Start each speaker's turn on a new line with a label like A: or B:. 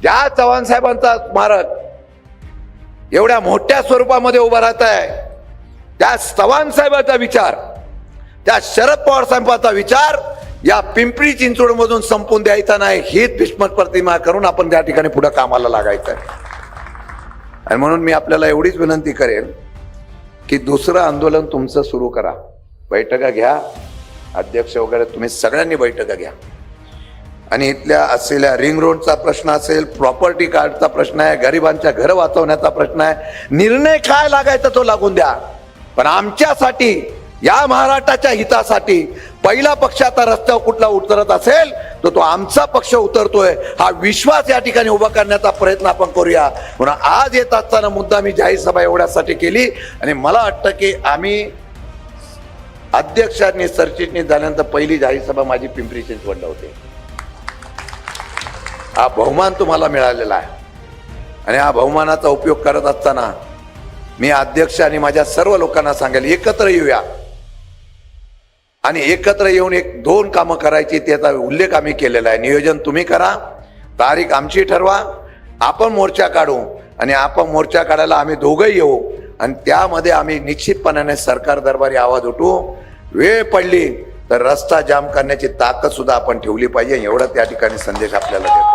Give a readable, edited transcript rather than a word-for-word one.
A: ज्या चव्हाण साहेबांचा स्मारक एवढ्या मोठ्या स्वरूपामध्ये उभा राहत आहे, त्या चव्हाण साहेबांचा विचार, त्या शरद पवार साहेबांचा विचार या पिंपरी चिंचवड मधून संपून द्यायचा नाही, हीच भीष्म प्रतिमा करून आपण त्या ठिकाणी पुढे कामाला लागायचं आहे. आणि म्हणून मी आपल्याला एवढीच विनंती करेन की दुसरं आंदोलन तुमचं सुरू करा, बैठका घ्या, अध्यक्ष वगैरे तुम्ही सगळ्यांनी बैठका घ्या. आणि इथल्या असलेल्या रिंग रोडचा प्रश्न असेल, प्रॉपर्टी कार्डचा प्रश्न आहे, गरिबांच्या घर वाचवण्याचा प्रश्न आहे, निर्णय काय लागायचा तो लागून द्या. पण आमच्यासाठी, या महाराष्ट्राच्या हितासाठी पहिला पक्ष आता रस्त्यावर कुठला उतरत असेल तर तो आमचा पक्ष उतरतोय, हा विश्वास या ठिकाणी उभा करण्याचा प्रयत्न आपण करूया. म्हणून आज येत असताना मुद्दा मी जाहीर सभा एवढ्यासाठी केली. आणि मला वाटतं की आम्ही अध्यक्षांनी सरचिटणीस झाल्यानंतर पहिली जाहीर सभा माझी पिंपरी चिंचवडला होती. हा बहुमान तुम्हाला मिळालेला आहे आणि हा बहुमानाचा उपयोग करत असताना मी अध्यक्ष आणि माझ्या सर्व लोकांना सांगेल, एकत्र येऊया आणि एकत्र येऊन एक दोन कामं करायची, त्याचा उल्लेख आम्ही केलेला आहे. नियोजन तुम्ही करा, तारीख आमची ठरवा, आपण मोर्चा काढू आणि आपण मोर्चा काढायला आम्ही दोघंही येऊ आणि त्यामध्ये आम्ही निश्चितपणाने सरकार दरबारी आवाज उठवू. वेळ पडली तर रस्ता जाम करण्याची ताकद सुद्धा आपण ठेवली पाहिजे, एवढा त्या ठिकाणी संदेश आपल्याला देतो.